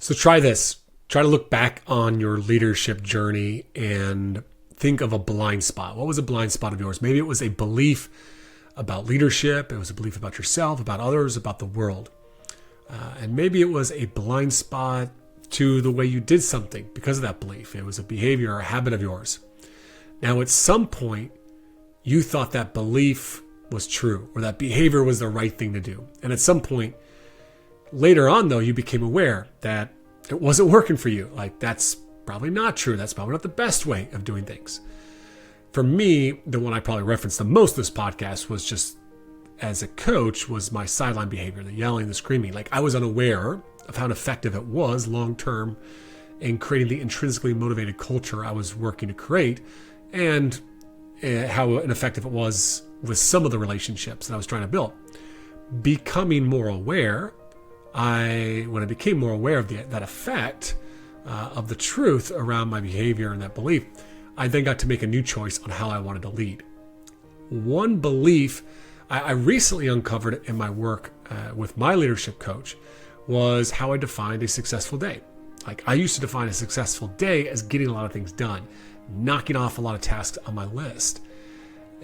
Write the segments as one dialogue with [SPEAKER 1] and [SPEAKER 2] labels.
[SPEAKER 1] So try this. Try to look back on your leadership journey and think of a blind spot. What was a blind spot of yours? Maybe it was a belief about leadership. It was a belief about yourself, about others, about the world. And maybe it was a blind spot to the way you did something because of that belief. It was a behavior or a habit of yours. Now, at some point, you thought that belief was true or that behavior was the right thing to do. And at some point, later on, though, you became aware that it wasn't working for you. Like, that's probably not true. That's probably not the best way of doing things. For me, the one I probably referenced the most this podcast was just as a coach was my sideline behavior, the yelling, the screaming. Like, I was unaware of how effective it was long-term in creating the intrinsically motivated culture I was working to create, and how ineffective it was with some of the relationships that I was trying to build. Becoming more aware, when I became more aware of that effect of the truth around my behavior and that belief, I then got to make a new choice on how I wanted to lead. One belief I recently uncovered in my work with my leadership coach was how I defined a successful day. Like, I used to define a successful day as getting a lot of things done, knocking off a lot of tasks on my list.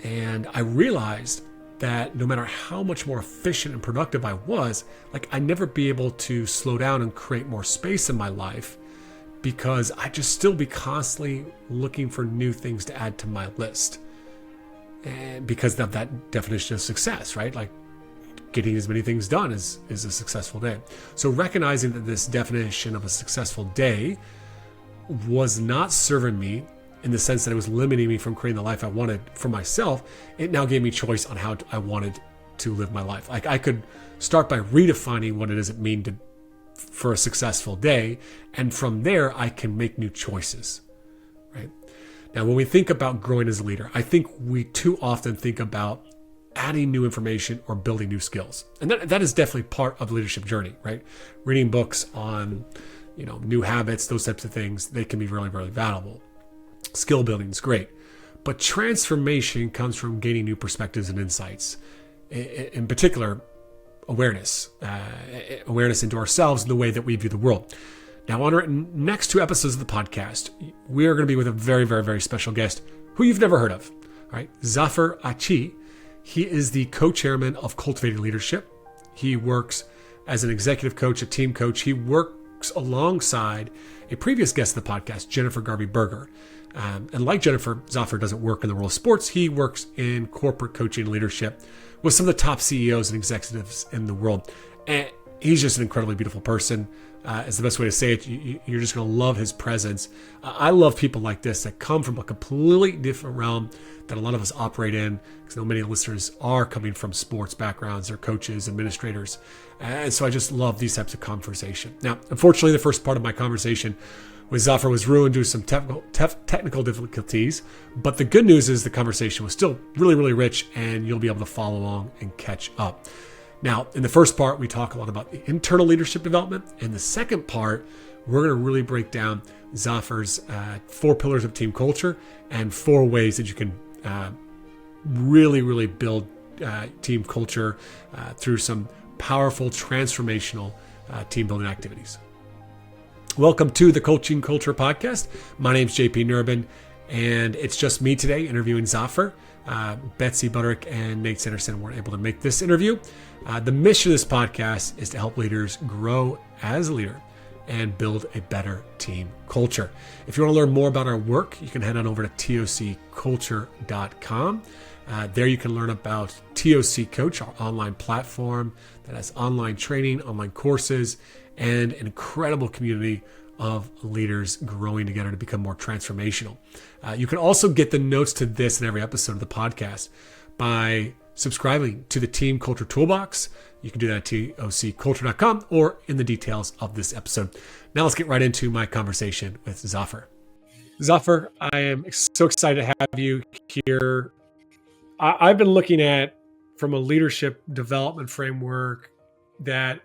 [SPEAKER 1] And I realized that no matter how much more efficient and productive I was, like, I'd never be able to slow down and create more space in my life because I'd just still be constantly looking for new things to add to my list. And because of that definition of success, right? Like, getting as many things done is a successful day. So recognizing that this definition of a successful day was not serving me in the sense that it was limiting me from creating the life I wanted for myself, it now gave me choice on how I wanted to live my life. Like, I could start by redefining what it does it mean for a successful day, and from there I can make new choices, right? Now, when we think about growing as a leader, I think we too often think about adding new information or building new skills. And that is definitely part of the leadership journey, right? Reading books on, new habits, those types of things, they can be really, really valuable. Skill building is great. But transformation comes from gaining new perspectives and insights. In particular, awareness into ourselves and the way that we view the world. Now, on our next two episodes of the podcast, we are going to be with a very, very, very special guest who you've never heard of, right? Zafer Achi. He is the co-chairman of Cultivating Leadership. He works as an executive coach, a team coach. He works alongside a previous guest of the podcast, Jennifer Garvey-Berger. And like Jennifer, Zafer doesn't work in the world of sports. He works in corporate coaching and leadership with some of the top CEOs and executives in the world. And he's just an incredibly beautiful person. Is the best way to say it. You're just going to love his presence. I love people like this that come from a completely different realm that a lot of us operate in, because I know many listeners are coming from sports backgrounds. They're coaches, administrators. And so I just love these types of conversation. Now, unfortunately, the first part of my conversation with Zafer was ruined due to some technical difficulties. But the good news is the conversation was still really, really rich, and you'll be able to follow along and catch up. Now, in the first part, we talk a lot about the internal leadership development. In the second part, we're going to really break down Zafer's 4 pillars of team culture and 4 ways that you can really, really build team culture through some powerful, transformational team building activities. Welcome to the Coaching Culture Podcast. My name's JP Nurbin, and it's just me today interviewing Zafer. Betsy Butterick and Nate Sanderson weren't able to make this interview. The mission of this podcast is to help leaders grow as a leader and build a better team culture. If you want to learn more about our work, you can head on over to tocculture.com. There you can learn about TOC Coach, our online platform that has online training, online courses, and an incredible community of leaders growing together to become more transformational. You can also get the notes to this and every episode of the podcast by subscribing to the Team Culture Toolbox. You can do that at tocculture.com or in the details of this episode. Now let's get right into my conversation with Zafer. Zafer, I am so excited to have you here. I've been looking at, from a leadership development framework, that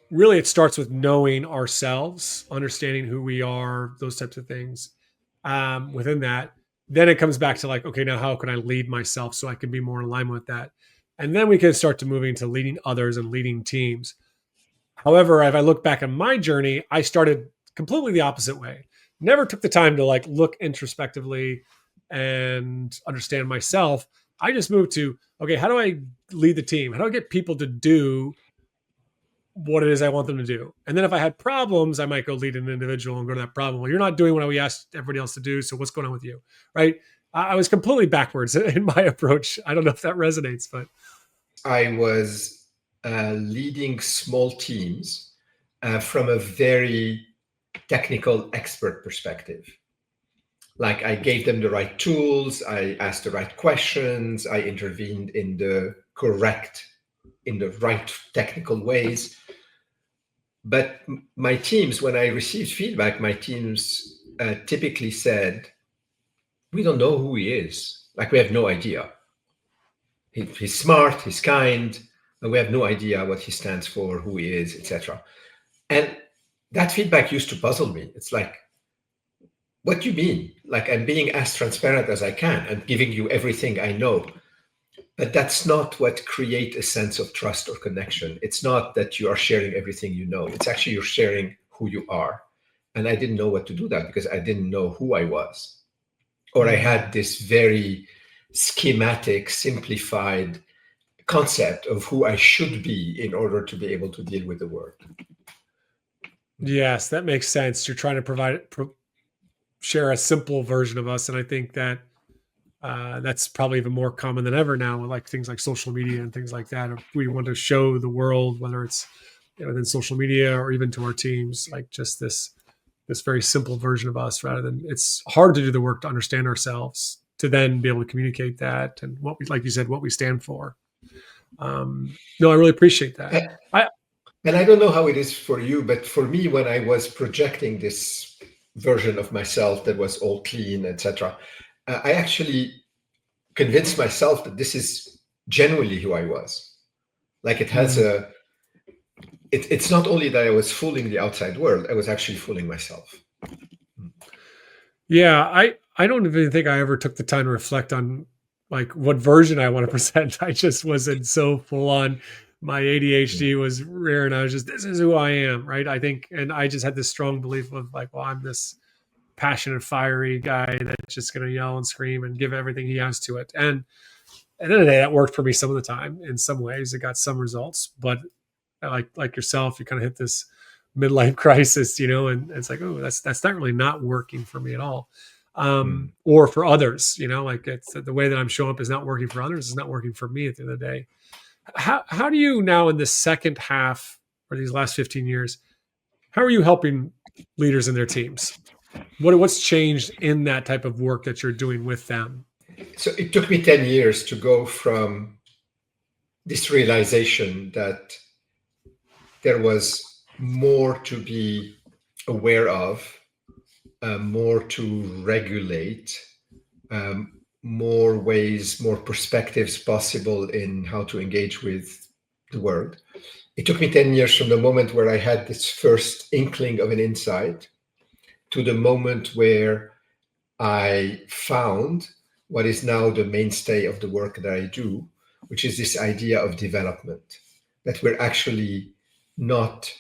[SPEAKER 1] really it starts with knowing ourselves, understanding who we are, those types of things. Within that, then it comes back to like, okay, now how can I lead myself so I can be more in alignment with that? And then we can start to move into leading others and leading teams. However, if I look back on my journey, I started completely the opposite way. Never took the time to like look introspectively and understand myself. I just moved to, okay, how do I lead the team? How do I get people to do what it is I want them to do? And then if I had problems, I might go lead an individual and go to that problem. Well, you're not doing what we asked everybody else to do. So what's going on with you? Right. I was completely backwards in my approach. I don't know if that resonates, but
[SPEAKER 2] I was leading small teams from a very technical expert perspective. Like I gave them the right tools, I asked the right questions, I intervened in the right technical ways. But my teams, when I received feedback, my teams typically said, we don't know who he is. Like we have no idea. He's smart, he's kind, and we have no idea what he stands for, who he is, etc. And that feedback used to puzzle me. It's like, what do you mean? Like I'm being as transparent as I can and giving you everything I know. But that's not what creates a sense of trust or connection. It's not that you are sharing everything you know. It's actually you're sharing who you are. And I didn't know what to do that because I didn't know who I was. Or I had this very schematic, simplified concept of who I should be in order to be able to deal with the world.
[SPEAKER 1] Yes, that makes sense. You're trying to share a simple version of us. And I think that that's probably even more common than ever now with like things like social media and things like that. If we want to show the world, whether it's within social media or even to our teams, like just this very simple version of us, rather than it's hard to do the work to understand ourselves, to then be able to communicate that and what we, like you said, what we stand for. No, I really appreciate that.
[SPEAKER 2] And I don't know how it is for you, but for me, when I was projecting this version of myself that was all clean, etc., I actually convinced myself that this is genuinely who I was. Like it has it's not only that I was fooling the outside world, I was actually fooling myself.
[SPEAKER 1] Yeah, I don't even think I ever took the time to reflect on like what version I want to present. I just wasn't so full on. My ADHD was rare, and I was just, this is who I am, right? I think, and I just had this strong belief of like, well, I'm this passionate, fiery guy that's just going to yell and scream and give everything he has to it. And at the end of the day, that worked for me some of the time. In some ways, it got some results, but like yourself, you kind of hit this midlife crisis, and it's like, oh, that's not really not working for me at all. Or for others, like it's the way that I'm showing up is not working for others. It's not working for me at the end of the day. How do you now in the second half or these last 15 years, how are you helping leaders in their teams? What's changed in that type of work that you're doing with them?
[SPEAKER 2] So it took me 10 years to go from this realization that there was more to be aware of, more to regulate, more ways, more perspectives possible in how to engage with the world. It took me 10 years from the moment where I had this first inkling of an insight to the moment where I found what is now the mainstay of the work that I do, which is this idea of development, that we're actually not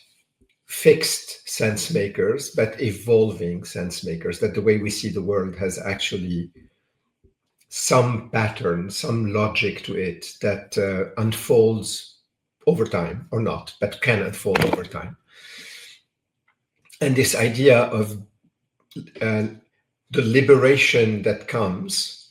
[SPEAKER 2] fixed sense makers, but evolving sense makers, that the way we see the world has actually some pattern, some logic to it that unfolds over time or not, but can unfold over time. And this idea of the liberation that comes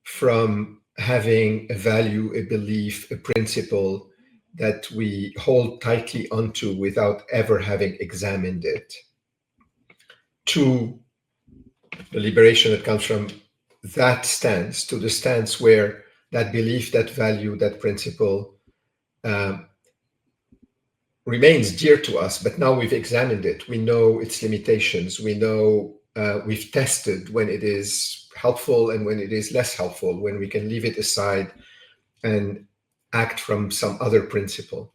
[SPEAKER 2] from having a value, a belief, a principle that we hold tightly onto without ever having examined it, to the liberation that comes from that stance to the stance where that belief, that value, that principle remains dear to us, but now we've examined it. We know its limitations. We know we've tested when it is helpful and when it is less helpful, when we can leave it aside and act from some other principle.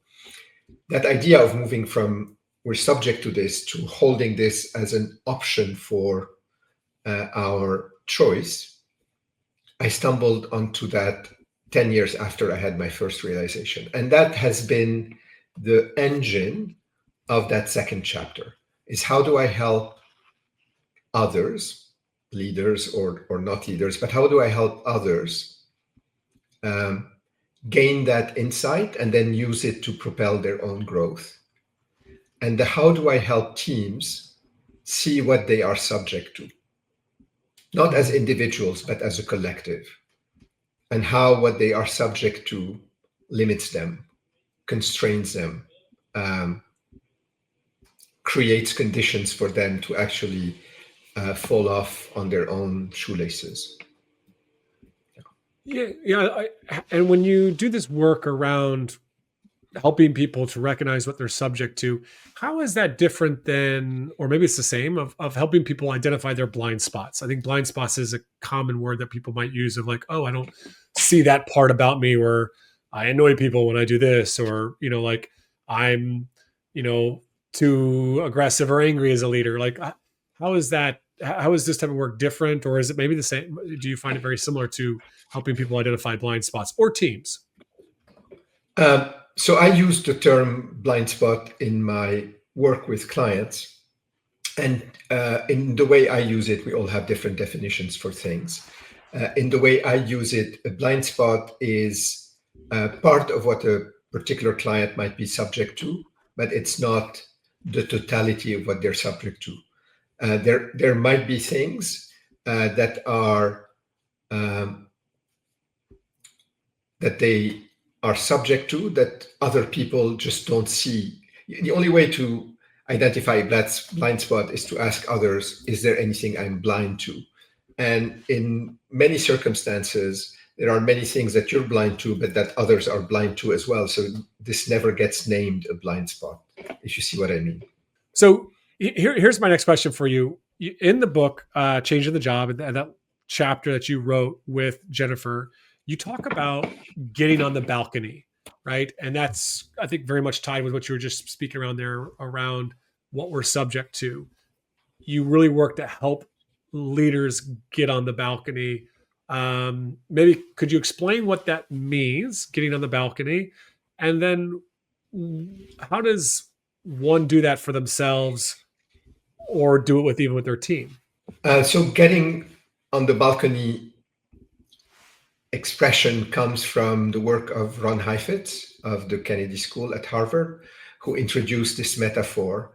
[SPEAKER 2] That idea of moving from we're subject to this to holding this as an option for our choice, I stumbled onto that 10 years after I had my first realization. And that has been the engine of that second chapter is how do I help others, leaders or not leaders, but how do I help others gain that insight and then use it to propel their own growth? And how do I help teams see what they are subject to, not as individuals, but as a collective, and how what they are subject to limits them, constrains them, creates conditions for them to actually fall off on their own shoelaces.
[SPEAKER 1] Yeah. And when you do this work around helping people to recognize what they're subject to, how is that different than, or maybe it's the same, of helping people identify their blind spots? I think blind spots is a common word that people might use of like, oh, I don't see that part about me, or I annoy people when I do this, or, like I'm, too aggressive or angry as a leader. Like, how is that? How is this type of work different? Or is it maybe the same? Do you find it very similar to helping people identify blind spots or teams?
[SPEAKER 2] So I use the term blind spot in my work with clients. And in the way I use it, we all have different definitions for things. In the way I use it, a blind spot is part of what a particular client might be subject to, but it's not the totality of what they're subject to. There might be things that are that they are subject to that other people just don't see. The only way to identify that blind spot is to ask others, is there anything I'm blind to? And in many circumstances, there are many things that you're blind to, but that others are blind to as well. So this never gets named a blind spot, if you see what I mean.
[SPEAKER 1] So here's my next question for you. In the book, Changing the Job, and that chapter that you wrote with Jennifer, you talk about getting on the balcony, right? And that's, I think, very much tied with what you were just speaking around there, around what we're subject to. You really work to help leaders get on the balcony. Maybe could you explain what that means, getting on the balcony? And then how does one do that for themselves or do it even with their team?
[SPEAKER 2] So getting on the balcony expression comes from the work of Ron Heifetz of the Kennedy School at Harvard, who introduced this metaphor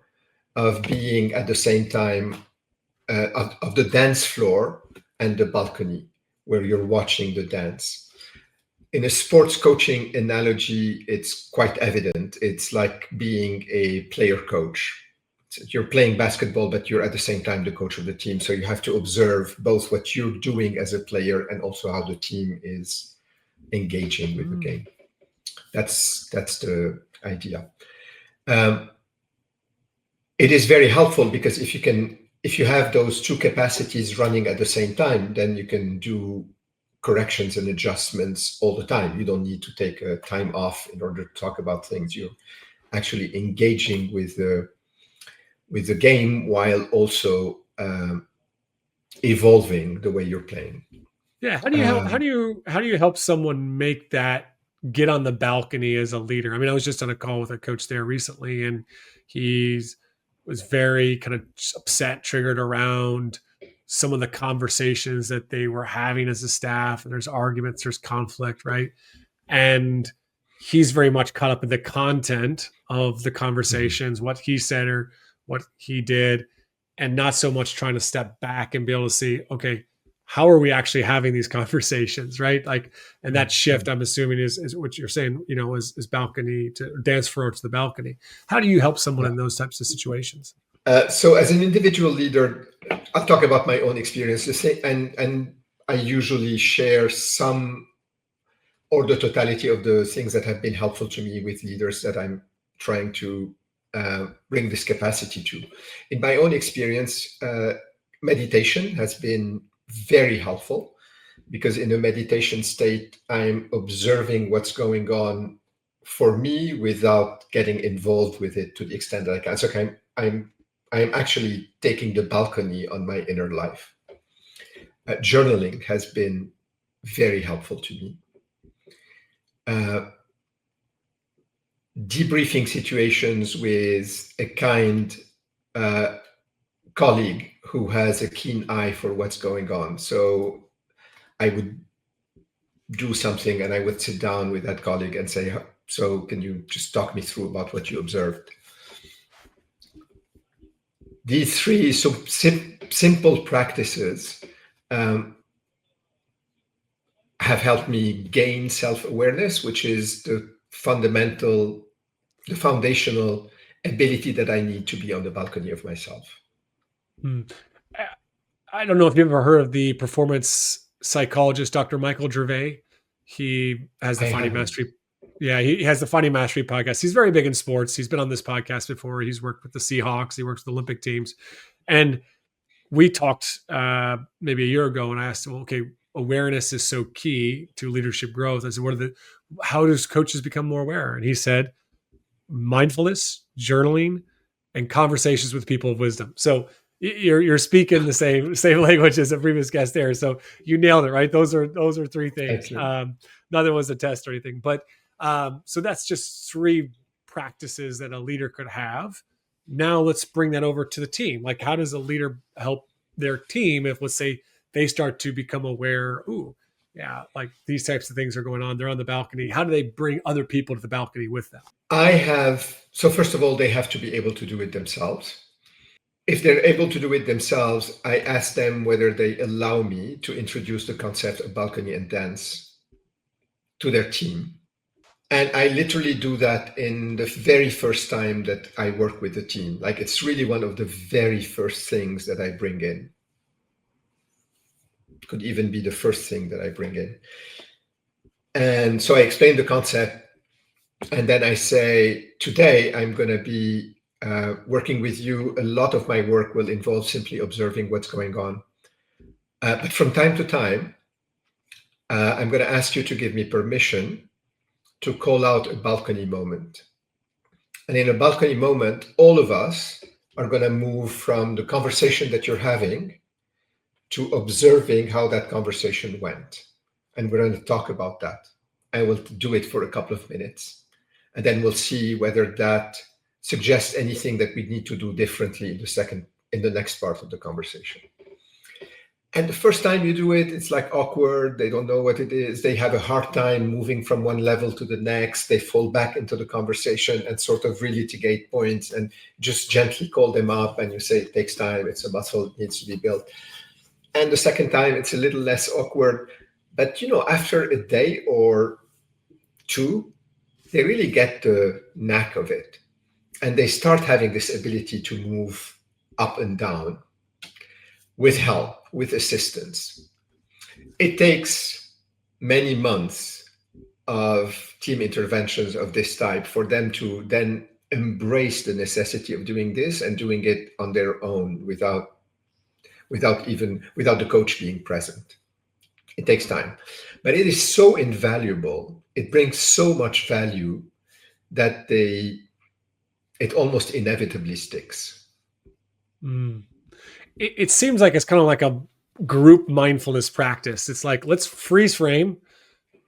[SPEAKER 2] of being at the same time of the dance floor and the balcony where you're watching the dance. In a sports coaching analogy, it's quite evident. It's like being a player coach. You're playing basketball, but you're at the same time the coach of the team. So you have to observe both what you're doing as a player and also how the team is engaging with the game. That's the idea. It is very helpful because if you have those two capacities running at the same time, then you can do corrections and adjustments all the time. You don't need to take a time off in order to talk about things. You're actually engaging with the game while also evolving the way you're playing.
[SPEAKER 1] Yeah. How do you help someone make that get on the balcony as a leader? I mean, I was just on a call with a coach there recently, and was very kind of upset, triggered around some of the conversations that they were having as a staff. And there's arguments, there's conflict, right? And he's very much caught up in the content of the conversations, what he said or what he did, and not so much trying to step back and be able to see, okay, how are we actually having these conversations, right? Like, and that shift, I'm assuming, is what you're saying, is balcony to dance floor to the balcony. How do you help someone in those types of situations?
[SPEAKER 2] So as an individual leader, I'll talk about my own experiences, and I usually share some or the totality of the things that have been helpful to me with leaders that I'm trying to bring this capacity to. In my own experience, meditation has been very helpful because in a meditation state, I'm observing what's going on for me without getting involved with it to the extent that I can. So I'm actually taking the balcony on my inner life. Journaling has been very helpful to me. debriefing situations with a kind colleague who has a keen eye for what's going on. So I would do something and I would sit down with that colleague and say, so can you just talk me through about what you observed? These three simple practices have helped me gain self-awareness, which is the foundational ability that I need to be on the balcony of myself.
[SPEAKER 1] I don't know if you've ever heard of the performance psychologist, Dr. Michael Gervais. He has the
[SPEAKER 2] I
[SPEAKER 1] Finding
[SPEAKER 2] haven't.
[SPEAKER 1] Mastery. Yeah, he has the Finding Mastery podcast. He's very big in sports. He's been on this podcast before. He's worked with the Seahawks. He works with the Olympic teams. And we talked maybe a year ago, and I asked him, okay, awareness is so key to leadership growth. I said, how does coaches become more aware? And he said, mindfulness, journaling, and conversations with people of wisdom. So you're speaking the same language as a previous guest there. So you nailed it, right? Those are three things. Neither was a test or anything, but so that's just three practices that a leader could have. Now let's bring that over to the team. Like, how does a leader help their team if, let's say, they start to become aware? Ooh, yeah, like these types of things are going on. They're on the balcony. How do they bring other people to the balcony with them?
[SPEAKER 2] So first of all, they have to be able to do it themselves. If they're able to do it themselves, I ask them whether they allow me to introduce the concept of balcony and dance to their team. And I literally do that in the very first time that I work with the team. Like, it's really one of the very first things that I bring in. Could even be the first thing that I bring in. And so I explain the concept. And then I say, today I'm going to be working with you. A lot of my work will involve simply observing what's going on. But from time to time, I'm going to ask you to give me permission to call out a balcony moment. And in a balcony moment, all of us are going to move from the conversation that you're having to observing how that conversation went. And we're going to talk about that. I will do it for a couple of minutes. And then we'll see whether that suggests anything that we need to do differently in the next part of the conversation. And the first time you do it, it's like awkward. They don't know what it is. They have a hard time moving from one level to the next. They fall back into the conversation and sort of relitigate points and just gently call them up. And you say, it takes time. It's a muscle, it needs to be built. And the second time, it's a little less awkward. But, after a day or two, they really get the knack of it. And they start having this ability to move up and down with help, with assistance. It takes many months of team interventions of this type for them to then embrace the necessity of doing this and doing it on their own without the coach being present. It takes time, but it is so invaluable. It brings so much value that it almost inevitably sticks.
[SPEAKER 1] It seems like it's kind of like a group mindfulness practice. It's like, let's freeze frame.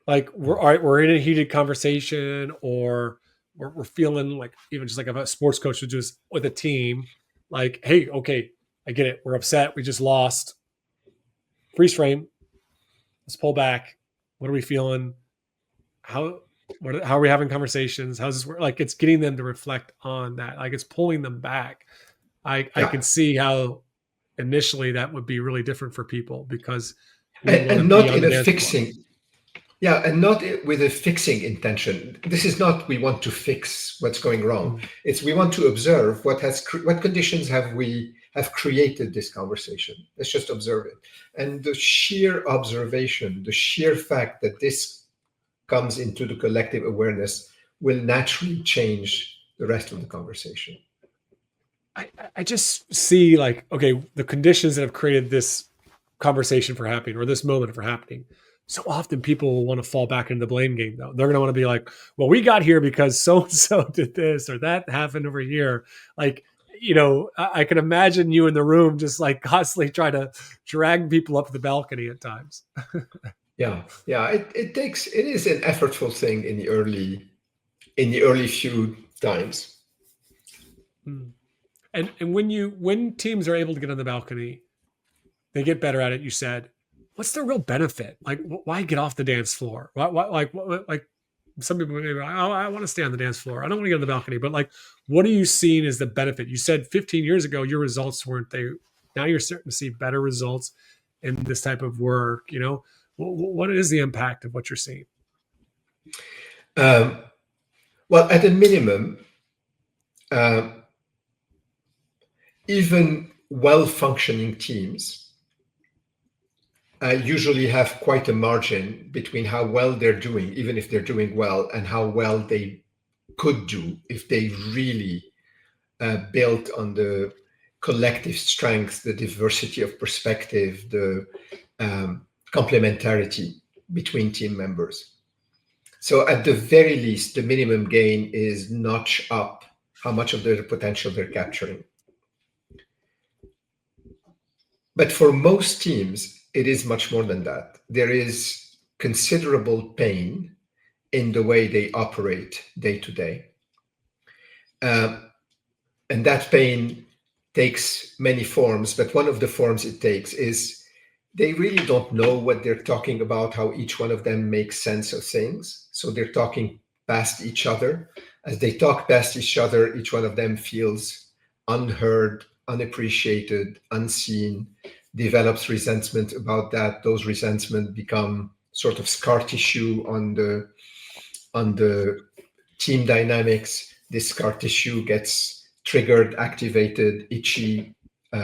[SPEAKER 1] Like we're in a heated conversation, or we're feeling like, even just like if a sports coach would do this with a team, like, hey, okay, I get it. We're upset. We just lost. Freeze frame. Let's pull back. What are we feeling? How are we having conversations? How's this work? Like, it's getting them to reflect on that. Like, it's pulling them back. I can see how initially that would be really different for people, because
[SPEAKER 2] and not in a fixing. Yeah, and not with a fixing intention. This is not, we want to fix what's going wrong. It's, we want to observe what conditions have created this conversation. Let's just observe it. And the sheer observation, the sheer fact that this comes into the collective awareness will naturally change the rest of the conversation.
[SPEAKER 1] I just see, like, okay, the conditions that have created this conversation for happening, or this moment for happening. So often people will want to fall back into the blame game, though. They're going to want to be like, well, we got here because so-and-so did this or that happened over here. Like, I can imagine you in the room just like constantly trying to drag people up the balcony at times.
[SPEAKER 2] Yeah. It is an effortful thing in the in the early few times.
[SPEAKER 1] Mm. And when teams are able to get on the balcony, they get better at it. You said, what's the real benefit? Like, why get off the dance floor? Like some people maybe, oh, I want to stay on the dance floor. I don't want to get on the balcony. But like, what are you seeing as the benefit? You said 15 years ago your results weren't there. Now you're starting to see better results in this type of work. You know, what is the impact of what you're seeing?
[SPEAKER 2] Well, at a minimum, even well-functioning teams usually have quite a margin between how well they're doing, even if they're doing well, and how well they could do if they really built on the collective strength, the diversity of perspective, the complementarity between team members. So at the very least, the minimum gain is notch up how much of their potential they're capturing. But for most teams, it is much more than that. There is considerable pain in the way they operate day to day. And that pain takes many forms, but one of the forms it takes is they really don't know what they're talking about, how each one of them makes sense of things. So they're talking past each other. As they talk past each other, each one of them feels unheard, unappreciated, unseen, develops resentment about that. Those resentment become sort of scar tissue on the team dynamics. This scar tissue gets triggered, activated, itchy,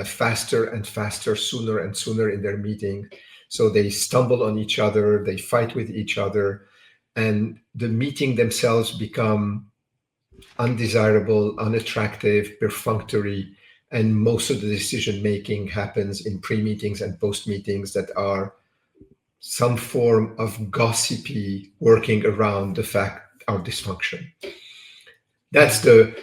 [SPEAKER 2] faster and faster, sooner and sooner in their meeting. So they stumble on each other, they fight with each other, and the meeting themselves become undesirable, unattractive, perfunctory, and most of the decision making happens in pre-meetings and post-meetings that are some form of gossipy working around the fact our dysfunction. That's the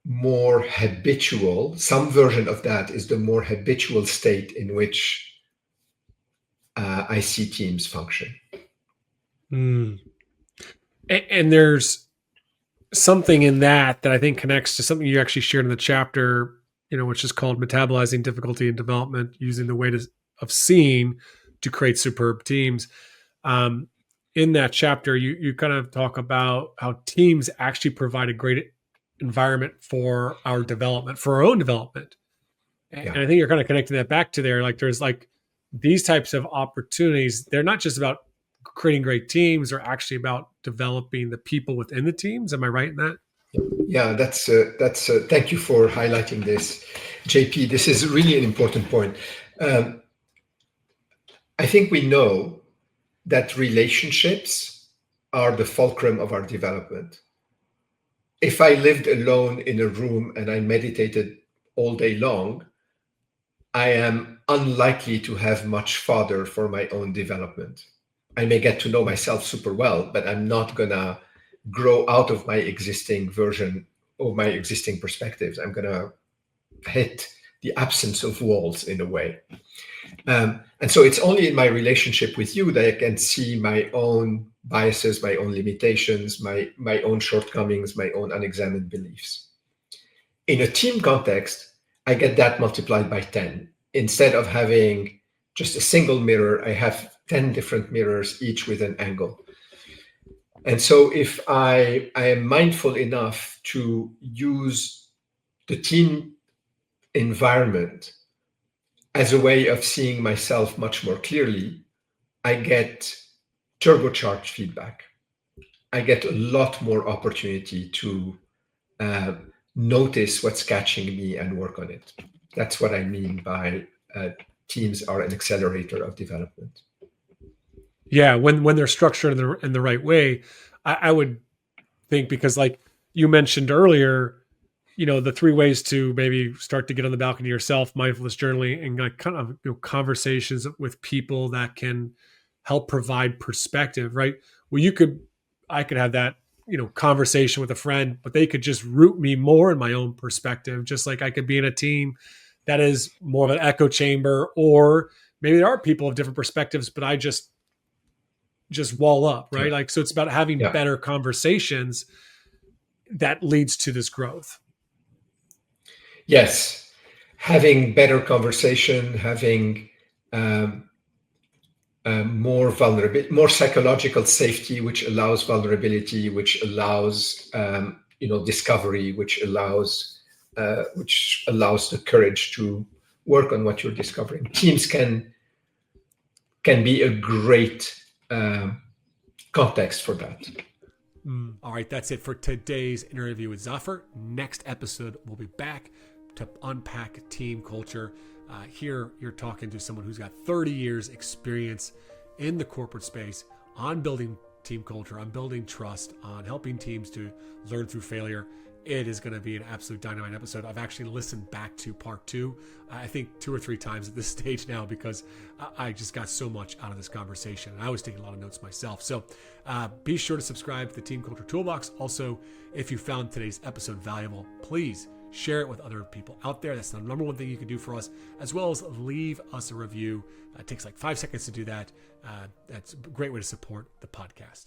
[SPEAKER 2] more habitual, some version of that is the more habitual state in which I see teams function.
[SPEAKER 1] Mm. And there's something in that I think connects to something you actually shared in the chapter, you know, which is called metabolizing difficulty in development, using the weight of seeing to create superb teams. In that chapter, you kind of talk about how teams actually provide a great environment for our development, for our own development. And I think you're kind of connecting that back to there. Like there's like these types of opportunities. They're not just about creating great teams, they're actually about developing the people within the teams. Am I right in that?
[SPEAKER 2] Yeah, that's thank you for highlighting this, JP. This is really an important point. I think we know that relationships are the fulcrum of our development. If I lived alone in a room and I meditated all day long, I am unlikely to have much fodder for my own development. I may get to know myself super well, but I'm not gonna grow out of my existing version or my existing perspectives. I'm gonna hit the absence of walls in a way. And so it's only in my relationship with you that I can see my own biases, my own limitations, my own shortcomings, my own unexamined beliefs. In a team context, I get that multiplied by 10. Instead of having just a single mirror, I have 10 different mirrors, each with an angle. And so if I am mindful enough to use the team environment as a way of seeing myself much more clearly, I get turbocharged feedback. I get a lot more opportunity to notice what's catching me and work on it. That's what I mean by teams are an accelerator of development.
[SPEAKER 1] Yeah, when they're structured in the right way, I would think, because like you mentioned earlier, you know, the 3 ways to maybe start to get on the balcony yourself: mindfulness journaling, and like kind of, you know, conversations with people that can help provide perspective, right? Well, I could have that, you know, conversation with a friend, but they could just root me more in my own perspective, just like I could be in a team that is more of an echo chamber, or maybe there are people of different perspectives, but I just just wall up, right?
[SPEAKER 2] Yeah.
[SPEAKER 1] Like, so it's about having
[SPEAKER 2] Yeah.
[SPEAKER 1] better conversations that leads to this growth.
[SPEAKER 2] Yes. Having better conversation, having more vulnerability, more psychological safety, which allows vulnerability, which allows discovery, which allows the courage to work on what you're discovering. Teams can be a great context for that.
[SPEAKER 1] All right, that's it for today's interview with Zafer. Next episode, we'll be back to unpack team culture. Here, you're talking to someone who's got 30 years experience in the corporate space on building team culture, on building trust, on helping teams to learn through failure. It is going to be an absolute dynamite episode. I've actually listened back to part 2, I think 2 or 3 times at this stage now, because I just got so much out of this conversation. And I was taking a lot of notes myself. So be sure to subscribe to the Team Culture Toolbox. Also, if you found today's episode valuable, please share it with other people out there. That's the number one thing you can do for us, as well as leave us a review. It takes like 5 seconds to do that. That's a great way to support the podcast.